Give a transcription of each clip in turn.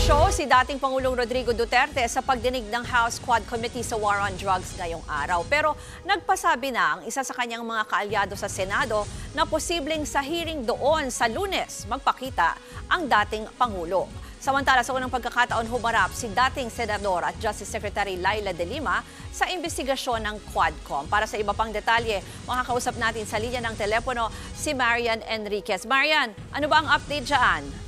Nagshow si dating Pangulong Rodrigo Duterte sa pagdinig ng House Quad Committee sa War on Drugs ngayong araw. Pero nagpasabi na ang isa sa kanyang mga kaalyado sa Senado na posibleng sa hearing doon sa Lunes magpakita ang dating Pangulo. Samantala, sa unang pagkakataon humarap si dating Senador at Justice Secretary Laila De Lima sa investigasyon ng Quadcom. Para sa iba pang detalye, makakausap natin sa linya ng telepono si Marian Enriquez. Marian, ano ba ang update dyan?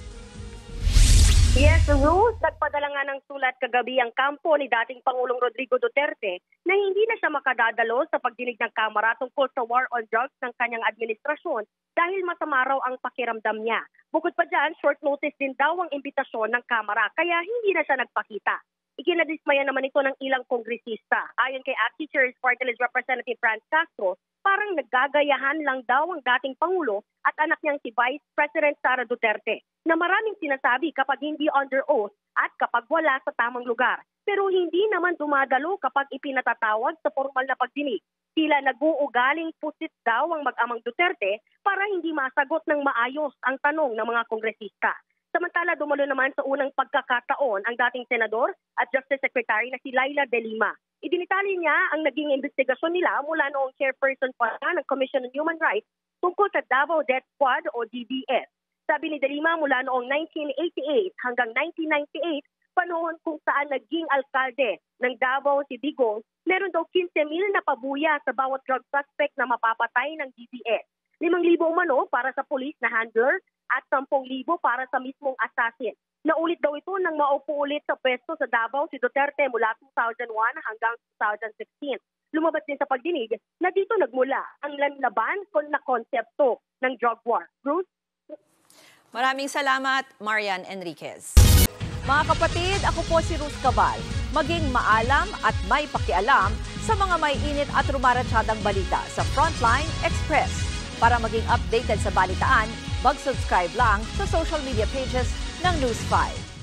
Yes, Ruth, nagpadala nga ng sulat kagabi ang kampo ni dating Pangulong Rodrigo Duterte na hindi na siya makadadalo sa pagdinig ng Kamara tungkol sa war on drugs ng kanyang administrasyon dahil masama raw ang pakiramdam niya. Bukod pa dyan, short notice din daw ang imbitasyon ng Kamara kaya hindi na siya nagpakita. Ikinadismaya naman ito ng ilang kongresista. Ayon kay ACT Chairs Party List Representative Franz Castro, parang naggagayahan lang daw ang dating Pangulo at anak niyang si Vice President Sara Duterte na maraming sinasabi kapag hindi under oath at kapag wala sa tamang lugar. Pero hindi naman dumadalo kapag ipinatatawag sa formal na pagdinig. Tila nag-uugaling pusit daw ang mag-amang Duterte para hindi masagot ng maayos ang tanong ng mga kongresista. Samantala, dumalo naman sa unang pagkakataon ang dating Senador at Justice Secretary na si Laila De Lima. Idinitali niya ang naging investigasyon nila mula noong chairperson pa ng Commission on Human Rights tungkol sa Davao Death Squad o DDS. Sabi ni De Lima, mula noong 1988 hanggang 1998, panahon kung saan naging alkalde ng Davao si Digong, meron daw 15,000 na pabuya sa bawat drug suspect na mapapatay ng DDS. 5,000 umano para sa police na handler at 10,000 para sa mismong assassin. Naulit daw ito nang maupo ulit sa pwesto sa Davao si Duterte mula 2001 hanggang 2016. Lumabas din sa pagdinig na dito nagmula ang laban na konsepto ng drug war. Bruce? Maraming salamat, Marian Enriquez. Mga kapatid, ako po si Ruth Cabal. Maging maalam at may pakialam sa mga may init at rumaratsadang balita sa Frontline Express. Para maging updated sa balitaan, mag-subscribe lang sa social media pages ng News 5.